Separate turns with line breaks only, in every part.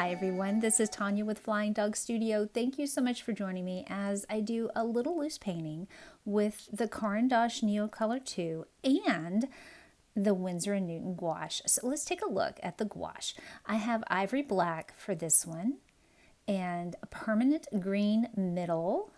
Hi everyone, this is Tanya with Flying Dog Studio. Thank you so much for joining me as I do a little loose painting with the Caran Neocolor II and the Winsor Newton Gouache. So let's take a look at the gouache. I have ivory black for this one and a permanent green middle,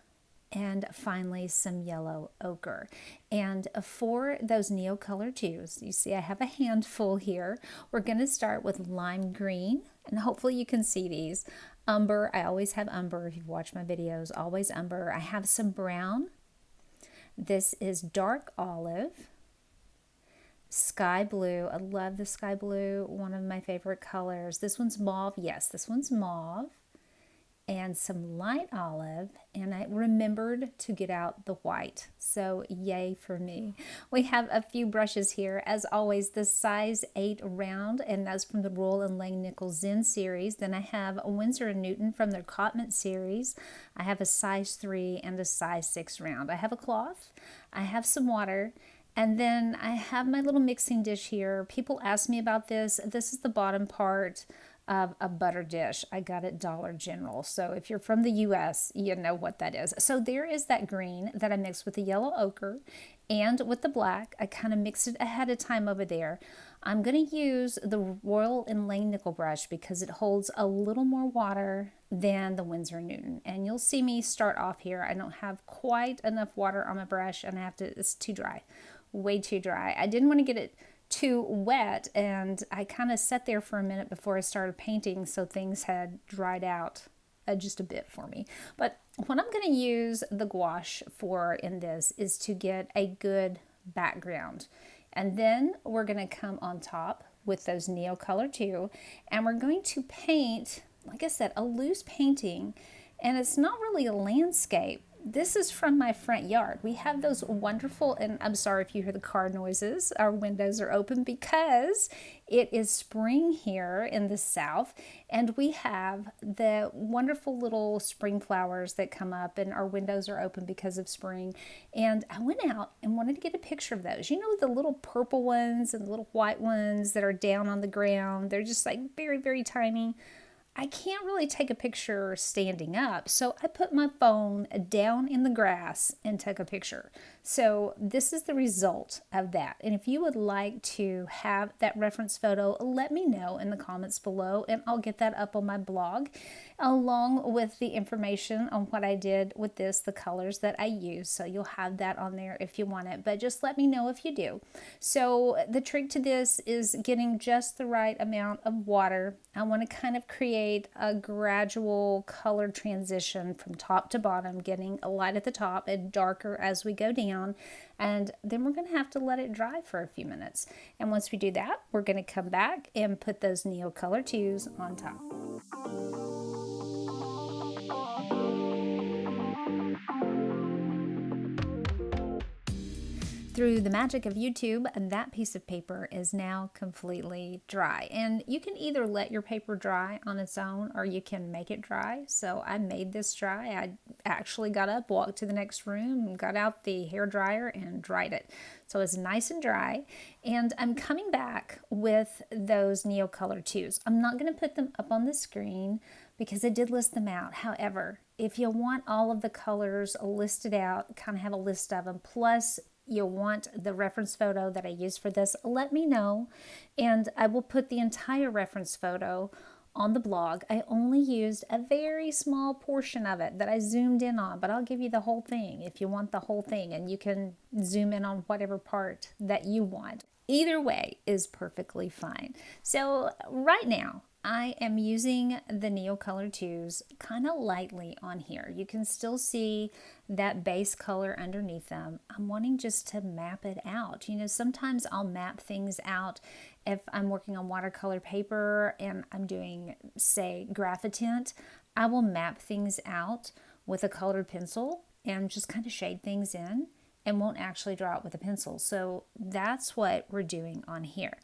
and finally some yellow ochre. And for those Neocolor IIs, you see I have a handful here. We're going to start with lime green, and hopefully you can see these. Umber, I always have umber. If you've watched my videos, always umber. I have some brown. This is dark olive. Sky blue, I love the sky blue, one of my favorite colors. This one's mauve, yes, this one's mauve. And some light olive, and I remembered to get out the white, so yay for me. We have a few brushes here, as always, the size 8 round, and that's from the Royal and Langnickel Zen series. Then I have a Winsor Newton from their Cotman series. I have a size 3 and a size 6 round. I have a cloth, I have some water, and then I have my little mixing dish here. People ask me about this. This is the bottom part of a butter dish. I got it Dollar General. So if you're from the US, you know what that is. So there is that green that I mixed with the yellow ochre and with the black. I kind of mixed it ahead of time over there. I'm going to use the Royal and Langnickel brush because it holds a little more water than the Winsor Newton. And you'll see me start off here. I don't have quite enough water on my brush, and it's too dry, way too dry. I didn't want to get it too wet, and I kind of sat there for a minute before I started painting, so things had dried out just a bit for me. But what I'm going to use the gouache for in this is to get a good background, and then we're going to come on top with those Neocolor II, and we're going to paint, like I said, a loose painting, and it's not really a landscape. This is from my front yard. We have those wonderful, and I'm sorry if you hear the car noises, our windows are open because it is spring here in the south, and we have the wonderful little spring flowers that come up, and our windows are open because of spring. And I went out and wanted to get a picture of those. You know, the little purple ones and the little white ones that are down on the ground. They're just like very, very tiny. I can't really take a picture standing up, so I put my phone down in the grass and took a picture. So this is the result of that. And if you would like to have that reference photo, let me know in the comments below, and I'll get that up on my blog, along with the information on what I did with this, the colors that I used. So you'll have that on there if you want it, but just let me know if you do. So the trick to this is getting just the right amount of water. I want to kind of create a gradual color transition from top to bottom, getting a light at the top and darker as we go down, and then we're going to have to let it dry for a few minutes. And once we do that, we're going to come back and put those Neocolor IIs on top. Through the magic of YouTube, that piece of paper is now completely dry. And you can either let your paper dry on its own, or you can make it dry. So I made this dry. I actually got up, walked to the next room, got out the hair dryer and dried it. So it's nice and dry. And I'm coming back with those Neocolor IIs. I'm not going to put them up on the screen because I did list them out. However, if you want all of the colors listed out, kind of have a list of them, plus you'll want the reference photo that I used for this, let me know, and I will put the entire reference photo on the blog. I only used a very small portion of it that I zoomed in on, but I'll give you the whole thing if you want the whole thing, and you can zoom in on whatever part that you want. Either way is perfectly fine. So right now, I am using the Neocolor IIs kind of lightly on here. You can still see that base color underneath them. I'm wanting just to map it out. You know, sometimes I'll map things out if I'm working on watercolor paper and I'm doing, say, graphitint. I will map things out with a colored pencil and just kind of shade things in and won't actually draw it with a pencil. So that's what we're doing on here.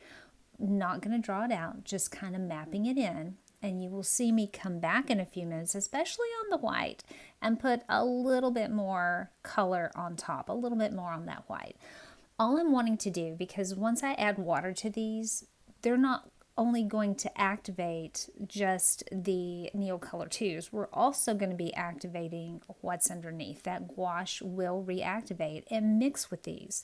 Not going to draw it out, just kind of mapping it in, and you will see me come back in a few minutes, especially on the white, and put a little bit more color on top, a little bit more on that white. All I'm wanting to do, because once I add water to these, they're not only going to activate just the Neocolor IIs. We're also going to be activating what's underneath. That gouache will reactivate and mix with these.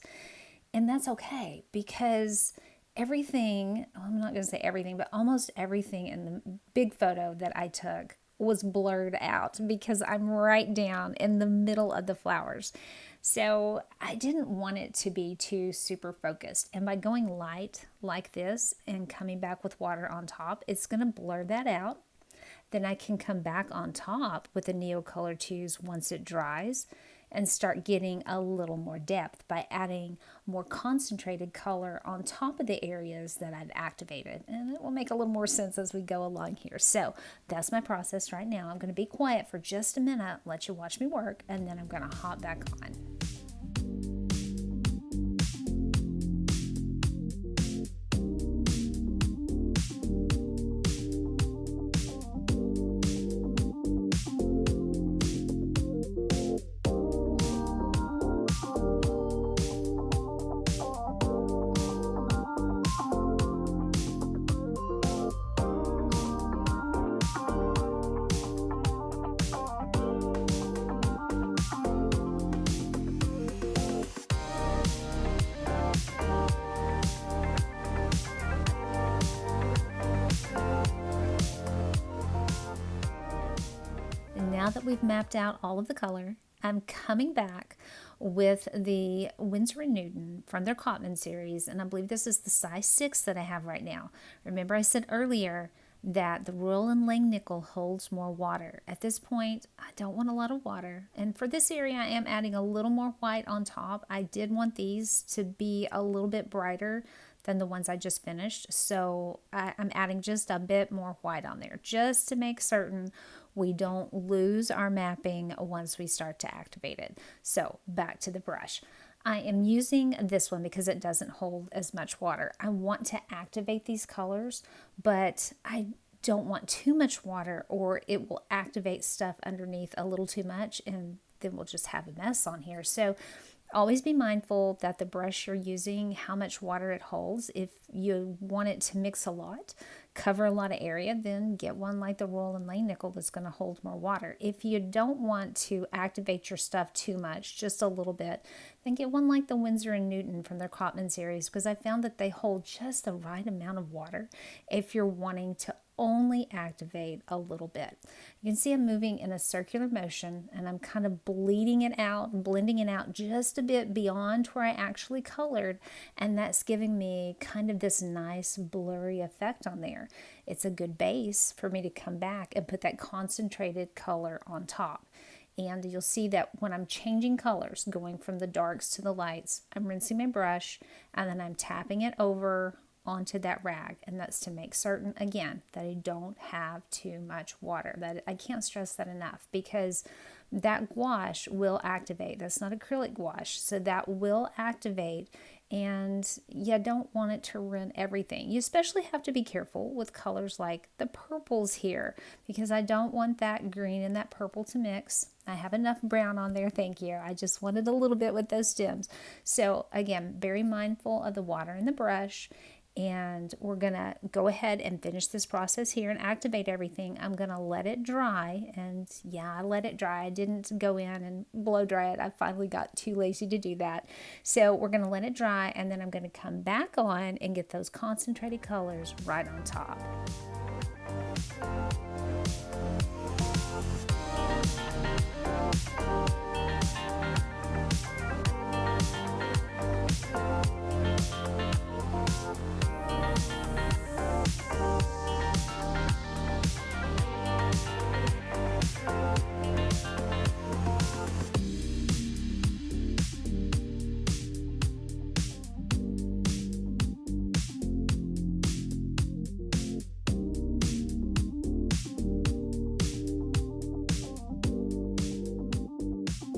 And that's okay, because everything, well, I'm not going to say everything, but almost everything in the big photo that I took was blurred out because I'm right down in the middle of the flowers. So I didn't want it to be too super focused. And by going light like this and coming back with water on top, it's going to blur that out. Then I can come back on top with the Neocolor IIs once it dries and start getting a little more depth by adding more concentrated color on top of the areas that I've activated. And it will make a little more sense as we go along here. So that's my process right now. I'm going to be quiet for just a minute, let you watch me work, and then I'm going to hop back on. Now that we've mapped out all of the color, I'm coming back with the Winsor Newton from their Cotman series, and I believe this is the size 6 that I have right now. Remember I said earlier that the Royal and Langnickel holds more water. At this point, I don't want a lot of water, and for this area I am adding a little more white on top. I did want these to be a little bit brighter than the ones I just finished, so I'm adding just a bit more white on there just to make certain we don't lose our mapping once we start to activate it. So back to the brush. I am using this one because it doesn't hold as much water. I want to activate these colors, but I don't want too much water or it will activate stuff underneath a little too much and then we'll just have a mess on here. So always be mindful that the brush you're using, how much water it holds. If you want it to mix a lot, cover a lot of area, then get one like the Royal and Langnickel that's going to hold more water. If you don't want to activate your stuff too much, just a little bit, then get one like the Winsor and Newton from their Cotman series, because I found that they hold just the right amount of water if you're wanting to only activate a little bit. You can see I'm moving in a circular motion and I'm kind of bleeding it out and blending it out just a bit beyond where I actually colored, and that's giving me kind of this nice blurry effect on there. It's a good base for me to come back and put that concentrated color on top. And you'll see that when I'm changing colors, going from the darks to the lights, I'm rinsing my brush and then I'm tapping it over onto that rag, and that's to make certain again that I don't have too much water. That I can't stress that enough, because that gouache will activate. That's not acrylic gouache, so that will activate, and you don't want it to ruin everything. You especially have to be careful with colors like the purples here, because I don't want that green and that purple to mix. I have enough brown on there, thank you. I just wanted a little bit with those stems. So again, very mindful of the water in the brush. And we're gonna go ahead and finish this process here and activate everything. I'm gonna let it dry, and yeah, I let it dry. I didn't go in and blow dry it. I finally got too lazy to do that. So we're gonna let it dry, and then I'm gonna come back on and get those concentrated colors right on top.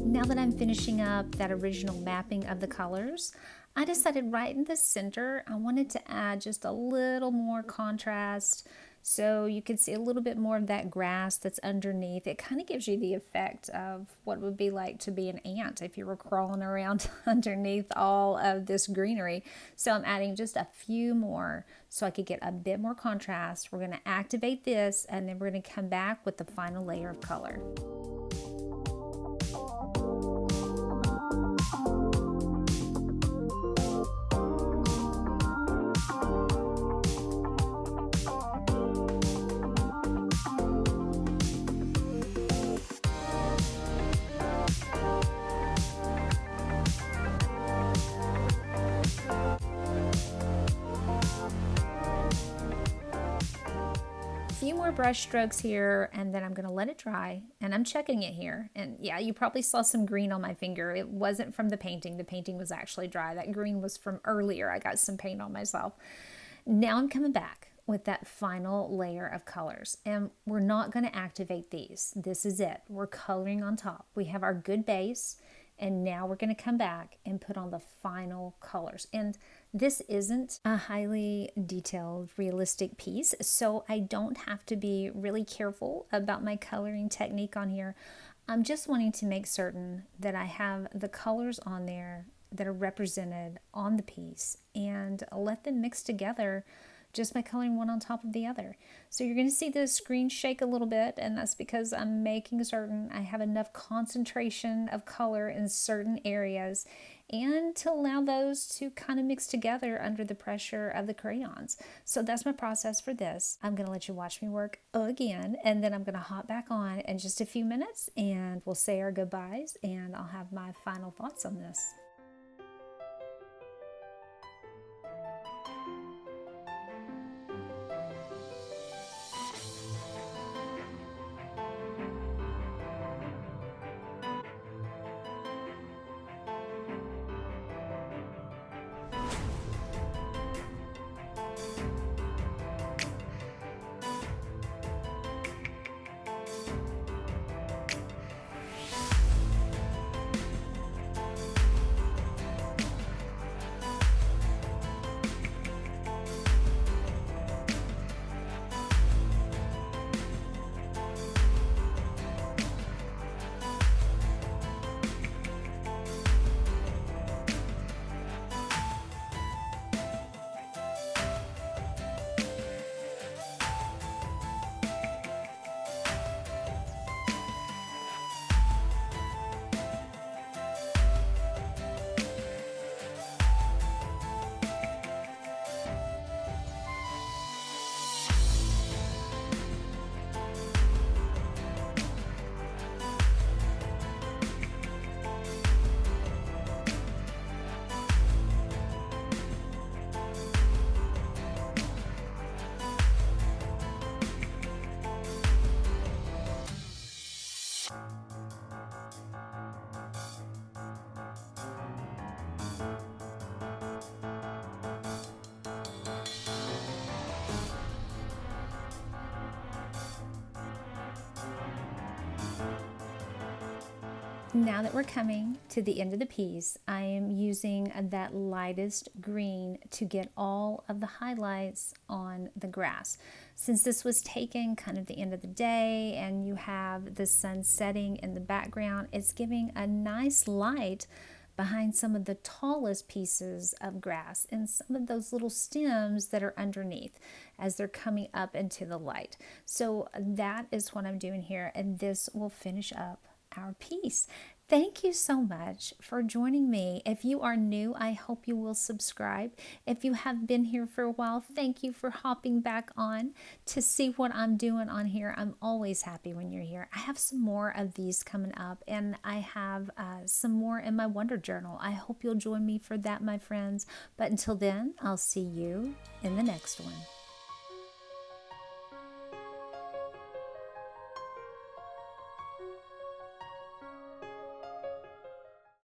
Now that I'm finishing up that original mapping of the colors, I decided right in the center I wanted to add just a little more contrast So you can see a little bit more of that grass that's underneath. It kind of gives you the effect of what it would be like to be an ant if you were crawling around underneath all of this greenery. So I'm adding just a few more so I could get a bit more contrast. We're going to activate this, and then we're going to come back with the final layer of color. Few more brush strokes here, and then I'm going to let it dry, and I'm checking it here. And yeah, you probably saw some green on my finger. It wasn't from the painting. The painting was actually dry. That green was from earlier. I got some paint on myself. Now I'm coming back with that final layer of colors, and we're not going to activate these. This is it. We're coloring on top. We have our good base, and now we're going to come back and put on the final colors. And this isn't a highly detailed, realistic piece, so I don't have to be really careful about my coloring technique on here. I'm just wanting to make certain that I have the colors on there that are represented on the piece and let them mix together just by coloring one on top of the other. So you're going to see the screen shake a little bit, and that's because I'm making certain I have enough concentration of color in certain areas and to allow those to kind of mix together under the pressure of the crayons. So that's my process for this. I'm going to let you watch me work again, and then I'm going to hop back on in just a few minutes, and we'll say our goodbyes, and I'll have my final thoughts on this. Now that we're coming to the end of the piece, I am using that lightest green to get all of the highlights on the grass. Since this was taken kind of the end of the day and you have the sun setting in the background, it's giving a nice light behind some of the tallest pieces of grass and some of those little stems that are underneath as they're coming up into the light. So that is what I'm doing here, and this will finish up our piece. Thank you so much for joining me. If you are new, I hope you will subscribe. If you have been here for a while, thank you for hopping back on to see what I'm doing on here. I'm always happy when you're here. I have some more of these coming up, and I have some more in my Wonder Journal. I hope you'll join me for that, my friends. But until then, I'll see you in the next one.